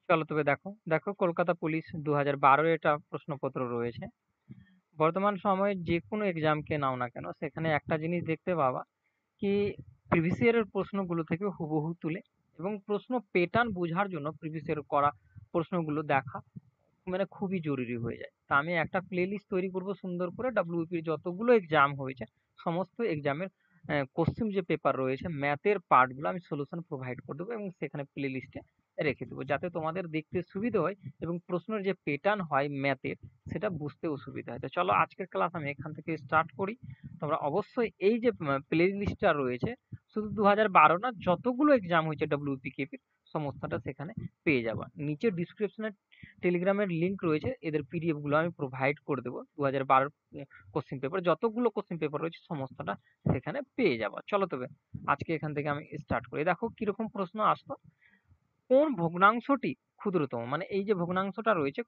চলো তবে দেখো দেখো কলকাতা পুলিশ 2012 এটা প্রশ্নপত্র রয়েছে। বর্তমান সময়ে যে কোনো এক্সামকে নাও না কেন সেখানে একটা জিনিস দেখতে পাবা কি প্রিভিয়াস ইয়ারের প্রশ্নগুলো থেকে হুবহু তুলে এবং প্রশ্ন প্যাটার্ন বোঝার জন্য প্রিভিয়াস ইয়ার করা প্রশ্নগুলো দেখা মানে খুবই জরুরি হয়ে যায়। তা আমি একটা প্লেলিস্ট তৈরি করব সুন্দর করে ডব্লিউপির যতগুলো এক্সাম হয়েছে সমস্ত এক্সামের কোশ্চেন যে পেপার রয়েছে ম্যাথের পার্টগুলো আমি সলিউশন প্রোভাইড করে দেবো এবং সেখানে প্লেলিস্টে রেখে দেবো যাতে তোমাদের দেখতে সুবিধা হয় এবং প্রশ্নের যে প্যাটার্ন হয় ম্যাথের সেটা বুঝতেও সুবিধা হয়। তো চলো আজকের ক্লাস আমি এখান থেকে স্টার্ট করি। তোমরা অবশ্যই এই যে প্লে লিস্টটা রয়েছে শুধু 2012 না যতগুলো এক্সাম হয়েছে ডব্লিউপিকেপির সমস্তটা সেখানে পেয়ে যাবা। নিচে ডিসক্রিপশনে টেলিগ্রামের লিঙ্ক রয়েছে, এদের পিডিএফ গুলো আমি প্রোভাইড করে দেবো। 2012 কোশ্চেন পেপার যতগুলো কোশ্চেন পেপার রয়েছে সমস্তটা সেখানে পেয়ে যাবা। চলো তবে আজকে এখান থেকে আমি স্টার্ট করি। দেখো কিরকম প্রশ্ন আসতো, কোন ভগ্নাংশটি ক্ষুদ্রতম, মানে এই যে ভগ্নাংশটা রয়েছে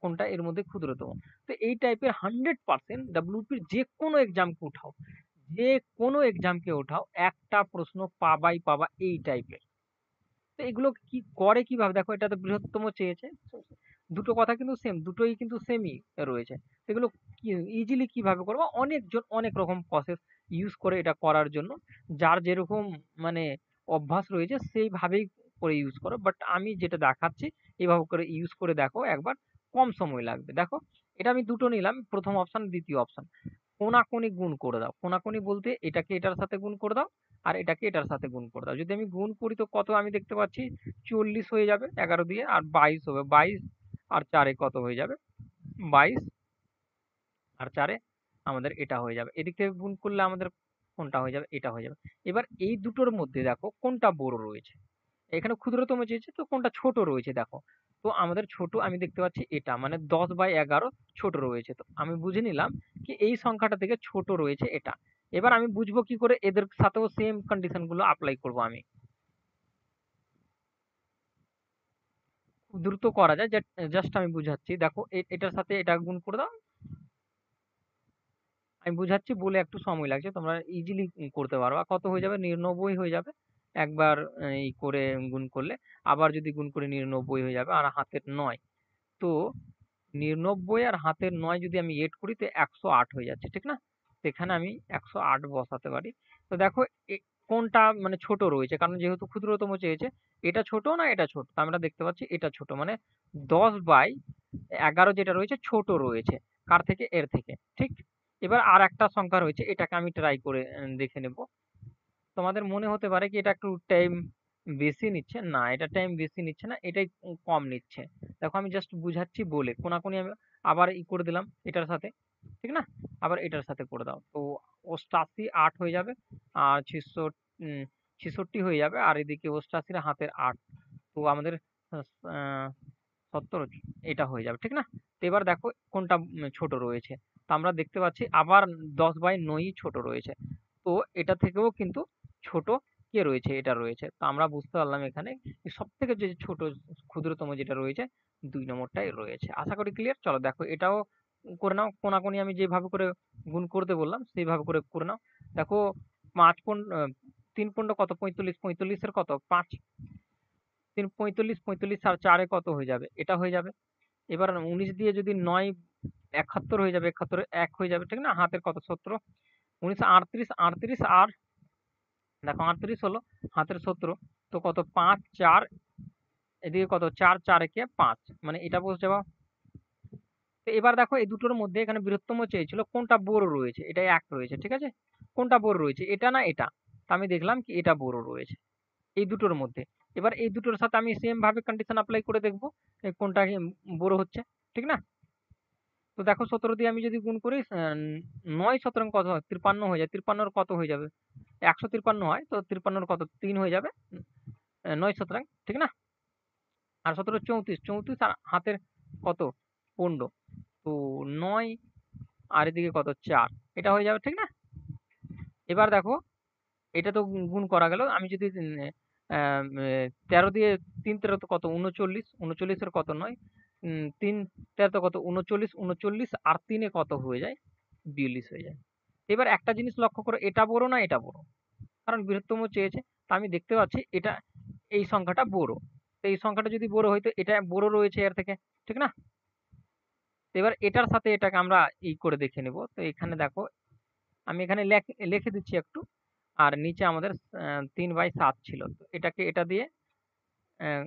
কোনটা এর মধ্যে ক্ষুদ্রতম। তো এই টাইপের 100% ডাব্লিউপির যে কোনো এক্সামকে উঠাও, যে কোনো এক্সামকে উঠাও একটা প্রশ্ন পাবাই পাবা এই টাইপের। তো এগুলো কি করে কিভাবে, দেখো এটা তো বৃহত্তম চেয়েছে, দুটো কথা কিন্তু সেম, দুটোই কিন্তু সেমই রয়েছে। এগুলো ইজিলি কিভাবে করবো, অনেকজন অনেক রকম প্রসেস ইউজ করে এটা করার জন্য, যার যেরকম মানে অভ্যাস রয়েছে সেইভাবেই করে ইউজ করো, বাট আমি যেটা দেখাচ্ছি এইভাবে করে ইউজ করে দেখো একবার, কম সময় লাগবে। দেখো এটা আমি দুটো নিলাম, প্রথম অপশন দ্বিতীয় অপশন, কোনাকুনি গুণ করে দাও। কোনাকুনি বলতে এটাকে এটার সাথে গুণ করে দাও আর এটাকে এটার সাথে গুণ করে দাও। যদি আমি গুণ করি তো কত আমি দেখতে পাচ্ছি 40 হয়ে যাবে 11 দিয়ে, আর 22 হবে 22, আর 4-এ কত হয়ে যাবে 22, আর 4-এ আমাদের এটা হয়ে যাবে। এদিক থেকে গুণ করলে আমাদের কোনটা হয়ে যাবে, এটা হয়ে যাবে। এবার এই দুটোর মধ্যে দেখো কোনটা বড় রয়েছে, এখানে ক্ষুদ্রতম চেয়েছে তো কোনটা ছোট রয়েছে দেখো। তো আমাদের ছোট আমি দেখতে পাচ্ছি এটা, মানে 10/11 ছোট রয়েছে। তো আমি বুঝে নিলাম কি এই সংখ্যাটা থেকে ছোট রয়েছে এটা। এবার আমি বুঝবো কি করে, এদের সাথেও সেম কন্ডিশন গুলো অ্যাপ্লাই করব আমি। খুব দ্রুত করা যায়, জাস্ট আমি বুঝাচ্ছি। দেখো এটার সাথে এটা গুণ করে দাও, আমি বুঝাচ্ছি বলে একটু সময় লাগছে, তোমরা ইজিলি করতে পারবা। কত হয়ে যাবে 99 হয়ে যাবে একবার এই করে গুণ করলে, আবার যদি গুণ করে 99 হয়ে যাবে, আর হাতের 9। তো 99 আর হাতের 9 যদি আমি এড করি তো 108 হয়ে যাচ্ছে, ঠিক না? তো এখানে আমি 108 বসাতে পারি। তো দেখো কোনটা মানে ছোট রয়েছে, কারণ যেহেতু ক্ষুদ্রতম চেয়েছে, এটা ছোট না এটা ছোট, তো আমরা দেখতে পাচ্ছি এটা ছোট, মানে 10/11 যেটা রয়েছে ছোট রয়েছে কার থেকে, এর থেকে, ঠিক। এবার আর একটা সংখ্যা রয়েছে, এটাকে আমি ট্রাই করে দেখে নেব। তোমাদের মনে হতে পারে কি এটা একটু টাইম বেশি নিচ্ছে, না এটা টাইম বেশি নিচ্ছে না, এটাই কম নিচ্ছে। দেখো আমি জাস্ট বুঝাচ্ছি বলে কোনাকুনি আমি আবার করে দিলাম এটার সাথে, ঠিক না? আবার এটার সাথে করে দাও তো 88 8 হয়ে যাবে, আর 66 হয়ে যাবে, আর এদিকে 88 হাতের 8, তো আমাদের 70 এটা হয়ে যাবে, ঠিক না? তো এবার দেখো কোনটা ছোট রয়েছে। তো আমরা দেখতে পাচ্ছি আবার 10/9 ছোট রয়েছে। তো এটা থেকেও কিন্তু ছোট কে রয়েছে, এটা রয়েছে। তো আমরা বুঝতে পারলাম এখানে সব থেকে যে ছোট ক্ষুদ্রতম যেটা রয়েছে 2 নম্বরটাই রয়েছে। আশা করি ক্লিয়ার। চলো দেখো এটাও করে নাও, কোনাকুনি আমি যেভাবে করে গুণ করতে বললাম সেইভাবে করে নাও। দেখো 3 পনেরো কত, 45, 45-এর কত 5, 45, আর 4-এ কত হয়ে যাবে, এটা হয়ে যাবে। এবার 19 দিয়ে যদি 9 71 হয়ে যাবে, 71 1 হয়ে যাবে, ঠিক না? হাতের কত 17, 19 38, 38 আর দেখো 38 হলো হাতের 17, তো কত 5 4, এদিকে কত 4 4 একে 5, মানে এটা বসে যাওয়া। তো এবার দেখো এই দুটোর মধ্যে এখানে বৃহত্তম চেয়েছিল কোনটা বড় রয়েছে, এটা 1 রয়েছে, ঠিক আছে? কোনটা বড় রয়েছে, এটা না এটা? তা আমি দেখলাম কি এটা বড় রয়েছে এই দুটোর মধ্যে। এবার এই দুটোর সাথে আমি সেম ভাবে কন্ডিশন অ্যাপ্লাই করে দেখবো কোনটা বড় হচ্ছে, ঠিক না? তো দেখো 17 দিয়ে আমি যদি গুণ করি 9 17 কত হয় 53 হয়ে যায়, 53-র কত হয়ে যাবে 153 হয়, তো 53-র কত 3 হয়ে যাবে, 9 17, ঠিক না? আর 17 34, 34 আর হাতের কত 15, তো 9 আর এদিকে কত 4, এটা হয়ে যাবে, ঠিক না? এবার দেখো এটা তো গুণ করা গেল, আমি যদি 13 দিয়ে 3 13 তো কত 39, 39-এর কত 9, 3 13 তো কত 39, 39 আর 3-এ কত হয়ে যায় 42 হয়ে যায়। এবার একটা জিনিস লক্ষ্য করো, এটা বড় না এটা বড়, কারণ বৃহত্তম চেয়েছে। তা আমি দেখতে পাচ্ছি এটা এই সংখ্যাটা বড়। তো এই সংখ্যাটা যদি বড় হইতো, এটা বড় রয়েছে এর থেকে, ঠিক না? তো এবার এটার সাথে এটাকে আমরা করে দেখে নিব। তো এখানে দেখো আমি এখানে লিখে দিচ্ছি একটু। আর নিচে আমাদের 3/7 ছিল, তো এটাকে এটা দিয়ে আহ,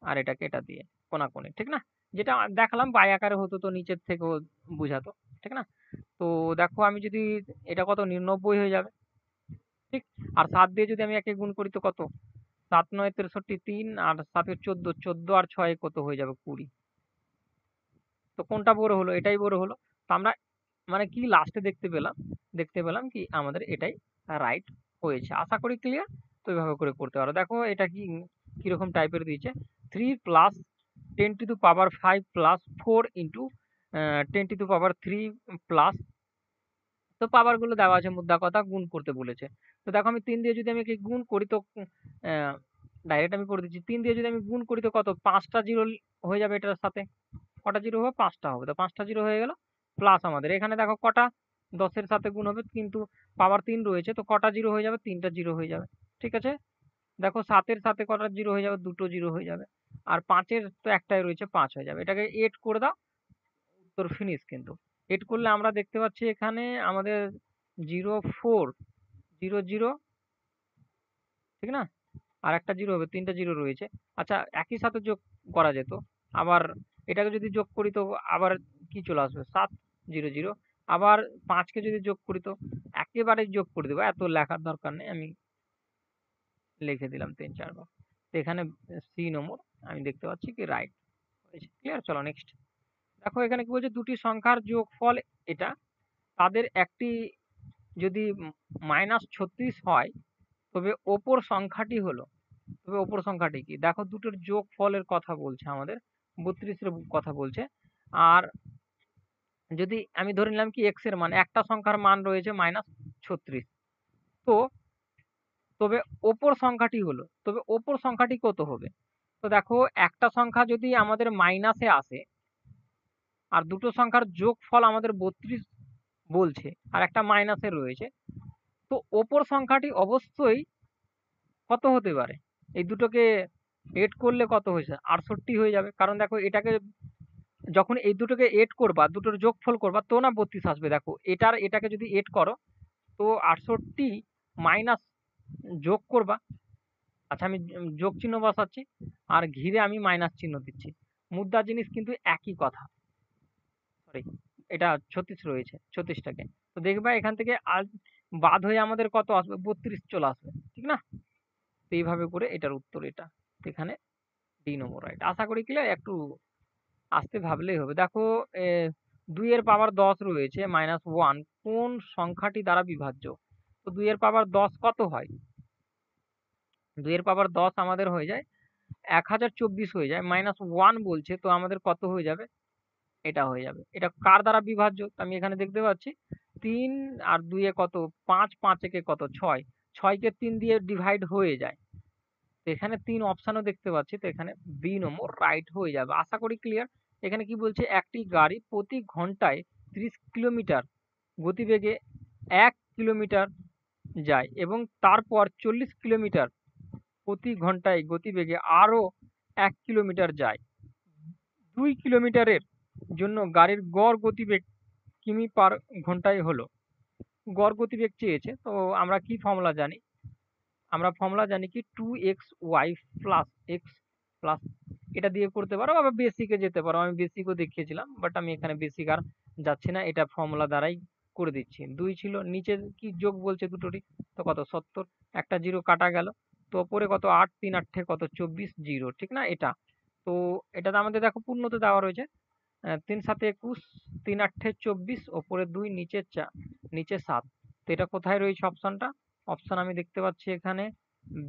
আর এটাকে এটা দিয়ে কোনাকুনি, ঠিক না? যেটা দেখালাম বাই আকারে হতো তো নিচের থেকেও বুঝাতো, ঠিক না? তো দেখো আমি যদি এটা কত 99 হয়ে যাবে, ঠিক। আর 7 দিয়ে যদি আমি একে গুণ করি তো কত, 7 9 63, 3 আর 7 14, 14 আর 6 কত হয়ে যাবে 20। তো কোনটা বড় হলো? এটাই বড় হলো। তো আমরা মানে কি লাস্টে দেখতে পেলাম কি আমাদের এটাই রাইট হয়েছে। আশা করি ক্লিয়ার। তো এভাবে করে করতে পারো। দেখো এটা কিরকম টাইপের দিয়েছে, 3 প্লাস 10⁵ প্লাস 4 ইন্টু 10⁵ প্লাস, তো পাওয়ার গুলো দেওয়া আছে, মুদ্রা কথা গুণ করতে বলেছে। তো দেখো আমি 3 দিয়ে যদি আমি একে গুণ করি তো ডাইরেক্ট আমি করে দিচ্ছি, 3 দিয়ে যদি আমি গুণ করি তো কত, 5টা জিরো হয়ে যাবে এটার সাথে। কটা জিরো হবে? 5টা হবে। তো 5টা জিরো হয়ে গেল। প্লাস আমাদের এখানে দেখো কটা, 10-এর সাথে গুণ হবে, কিন্তু পাওয়ার 3 রয়েছে, তো কটা জিরো হয়ে যাবে? 3টা জিরো হয়ে যাবে, ঠিক আছে। দেখো 7-এর সাথে কটা জিরো হয়ে যাবে? 2টো জিরো হয়ে যাবে। আর 5-এর তো একটাই রয়েছে, 5 হয়ে যাবে। এটাকে এড করে দাও, উত্তর ফিনিশ। কিন্তু এড করলে আমরা দেখতে পাচ্ছি এখানে আমাদের 0400, ঠিক না? আর একটা জিরো হবে, 3টা জিরো রয়েছে। আচ্ছা, একই সাথে যোগ করা যেত। আবার এটাকে যদি যোগ করি তো আবার কি চলে আসবে? 700। আবার 5কে যদি যোগ করি তো একেবারে যোগ করে দেবো, এত লেখার দরকার নেই, আমি লিখে দিলাম 3-4 বার। তো এখানে সি নম্বর আমি দেখতে পাচ্ছি কি রাইট হয়েছে। ক্লিয়ার? চলো নেক্সট। দেখো এখানে কি বলছে, দুটি সংখ্যার যোগফল এটা, তাদের একটি যদি -36 হয়, তবে অপর সংখ্যাটি কি? দেখো দুটোর যোগ ফলের কথা বলছে আমাদের, 32-এর কথা বলছে। আর যদি আমি ধরে নিলাম কি এক্স এর মান, একটা সংখ্যার মান রয়েছে -36, তো তবে অপর সংখ্যাটি কত হবে? তো দেখো একটা সংখ্যা যদি আমাদের মাইনাসে আসে আর দুটো সংখ্যার যোগফল আমাদের 32 বলছে আর একটা মাইনাসে রয়েছে, তো অপর সংখ্যাটি অবশ্যই কত হতে পারে? এই দুটোকে এড করলে কত হয়েছে? 68 হয়ে যাবে। কারণ দেখো এটাকে যখন এই দুটোকে এড করবা, দুটোর যোগফল করবা, তো না 32 আসবে। দেখো এটাকে যদি এড করো তো 68 মাইনাস যোগ করবা। আচ্ছা আমি যোগ চিহ্ন বসাচ্ছি আর ঘিরে আমি মাইনাস চিহ্ন দিচ্ছি। মুদ্রা জিনিস কিন্তু একই কথা। সরি, এটা 36 রয়েছে, 36টাকে তো দেখবা এখান থেকে আর বাদ হয়ে আমাদের কত আসবে? 32 চলে আসবে, ঠিক না? তো এইভাবে করে এটার উত্তর এটা। তো এখানে ডি নম্বর রাইট। আশা করি ক্লিয়ার। একটু আস্তে ভাবলেই হবে। দেখো 2 এর পাওয়ার 10 রয়েছে -1 কোন সংখ্যাটি দ্বারা বিভাজ্য? তো 2 এর পাওয়ার 10 কত হয়? 2 এর পাওয়ার 10 আমাদের হয়ে যায় 1024 হয়ে যায়। -1 বলছে, তো আমাদের কত হয়ে যাবে? এটা হয়ে যাবে। এটা কার দ্বারা বিভাজ্য? তো আমি এখানে দেখতে পাচ্ছি 3 আর 2 এ কত, 5, 5 একে কত, 6, 6 কে 3 দিয়ে ডিভাইড হয়ে যায়। তো এখানে 3 অপশনও দেখতে পাচ্ছি, তো এখানে বি নম্বর রাইট হয়ে যাবে। আশা করি ক্লিয়ার। এখানে কি বলছে, একটি গাড়ি প্রতি ঘন্টায় 30 কিলোমিটার গতিবেগে 1 কিলোমিটার যায় এবং তারপর 40 কিলোমিটার প্রতি ঘন্টায় গতিবেগে আরো 1 কিলোমিটার যায়। 2 কিলোমিটারের জন্য গাড়ির গড় গতিবেগ কিমি পার ঘন্টায় হলো। গড় গতিবেগ চেয়েছে, তো আমরা কি ফর্মুলা জানি? আমরা ফর্মুলা জানি কি 2xy প্লাস এক্স প্লাস, এটা দিয়ে করতে পারো, আবার বেসিকে যেতে পারো। আমি বেসিকও দেখিয়েছিলাম, বাট আমি এখানে বেসিক আর যাচ্ছি না, এটা ফর্মুলা দ্বারাই করে দিচ্ছি। 2 ছিল, নিচে কি যোগ বলছে দুটোরই, তো কত 70, একটা জিরো কাটা গেল, তো ওপরে কত 8 3 8 কত 24 জিরো, ঠিক না? এটা তো এটাতে আমাদের দেখো পূর্ণতে দেওয়া রয়েছে 3 7 21, 3 8 24, ওপরে 2, নিচে 4, নিচে 7। তো এটা কোথায় রয়েছে অপশনটা? অপশন আমি দেখতে পাচ্ছি এখানে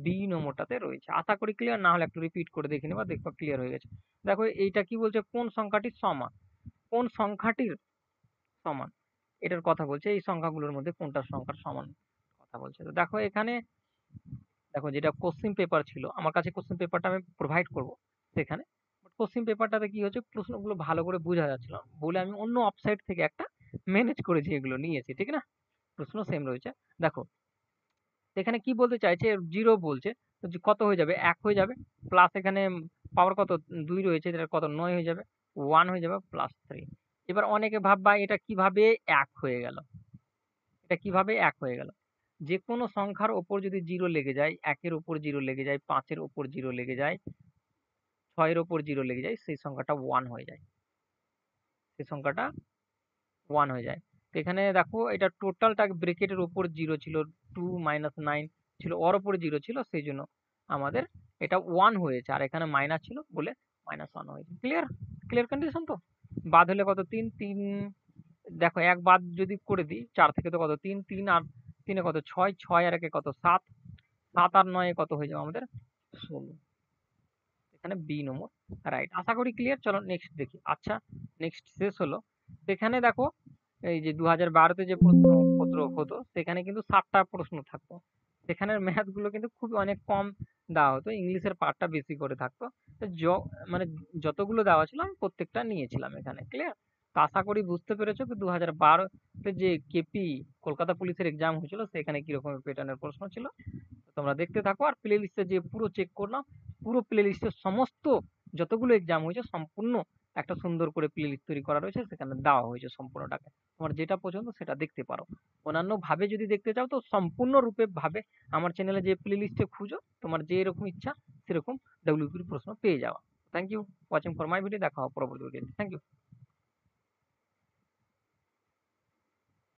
বি নম্বরটাতে রয়েছে। আশা করি ক্লিয়ার। না হলে একটু রিপিট করে দেখে নেবা, দেখবা ক্লিয়ার হয়ে গেছে। দেখো এইটা কি বলছে, কোন সংখ্যাটির সমান, কোন সংখ্যাটির সমান এটার কথা বলছে। এই সংখ্যাগুলোর মধ্যে কোনটা সংখ্যার সমান কথা বলছে। তো দেখো এখানে দেখো যেটা কোশ্চিন পেপার ছিল, আমার কাছে কোশ্চিন পেপারটা আমি প্রোভাইড করব সেখানে। কোশ্চিন পেপারটাতে কি হচ্ছে, প্রশ্নগুলো ভালো করে বোঝা যাচ্ছিল না বলে আমি অন্য ওয়েবসাইট থেকে একটা ম্যানেজ করেছি, এগুলো নিয়েছি, ঠিক না? প্রশ্ন সেম রয়েছে। দেখো এখানে কি বলতে চাইছে, জিরো বলছে, তো কত হয়ে যাবে? 1 হয়ে যাবে। প্লাস এখানে পাওয়ার কত 2 রয়েছে, এটা কত 9 হয়ে যাবে, 1 হয়ে যাবে প্লাস 3। এবার অনেকে ভাববা এটা কিভাবে 1 হয়ে গেল? এটা কিভাবে 1 হয়ে গেল? যেকোনো সংখ্যার উপর যদি 0 লেগে যায়, 1 এর উপর 0 লেগে যায়, 5 এর উপর 0 লেগে যায়, 6 এর উপর 0 লেগে যায়, সেই সংখ্যাটা 1 হয়ে যায়। সেই সংখ্যাটা 1 হয়ে যায়। তো এখানে দেখো এটা টোটালটা ব্র্যাকেটের উপর 0 ছিল, 2 মাইনাস 9 ছিল, ওর উপরে 0 ছিল, সেই জন্য আমাদের এটা 1 হয়েছে। আর এখানে মাইনাস ছিল বলে -1 হয়েছে। ক্লিয়ার? ক্লিয়ার কন্ডিশন তো? বাদ হলে কত 3 3, দেখো 1 বাদ যদি করে দিই 4 থেকে তো কত 3 3 আর 3 এ কত 6 6 আর 1 এ কত 7 7 আর 9 এ কত হয়ে যাবে আমাদের 16। এখানে বি নম্বর রাইট। আশা করি ক্লিয়ার। চলো নেক্সট দেখি। আচ্ছা, নেক্সট শেষ হলো। সেখানে দেখো এই যে 2012 তে যে প্রশ্নপত্র হতো সেখানে কিন্তু 7টা প্রশ্ন থাকতো। সেখানের ম্যাথ গুলো কিন্তু খুব অনেক কম দেওয়া হতো, ইংলিশের পার্টটা বেশি করে থাকতো। তো মানে যতগুলো দেওয়া ছিল আমি প্রত্যেকটা নিয়েছিলাম এখানে। ক্লিয়ার? তো আশা করি বুঝতে পেরেছো যে 2012-তে যে কেপি কলকাতা পুলিশের এক্সাম হয়েছিল সেখানে কিরকম প্যাটার্নের প্রশ্ন ছিল। তোমরা দেখতে থাকো। আর প্লে লিস্টে যে পুরো চেক করলাম, পুরো প্লে লিস্টের সমস্ত যতগুলো এক্সাম হয়েছে সম্পূর্ণ একটা সুন্দর করে প্লে লিস্ট তৈরি করা রয়েছে, সেখানে দেওয়া হয়েছে সম্পূর্ণটাকে। তোমার যেটা পছন্দ সেটা দেখতে পারো। অন্যান্য ভাবে যদি দেখতে চাও তো সম্পূর্ণ রূপে ভাবে আমার চ্যানেলে যে প্লে লিস্টে খুঁজো, তোমার যে এরকম ইচ্ছা সেরকম ডব্লিউপির প্রশ্ন পেয়ে যাওয়া। Thank you watching for my video. দেখা হবে পরবর্তী ভিডিও। Thank you.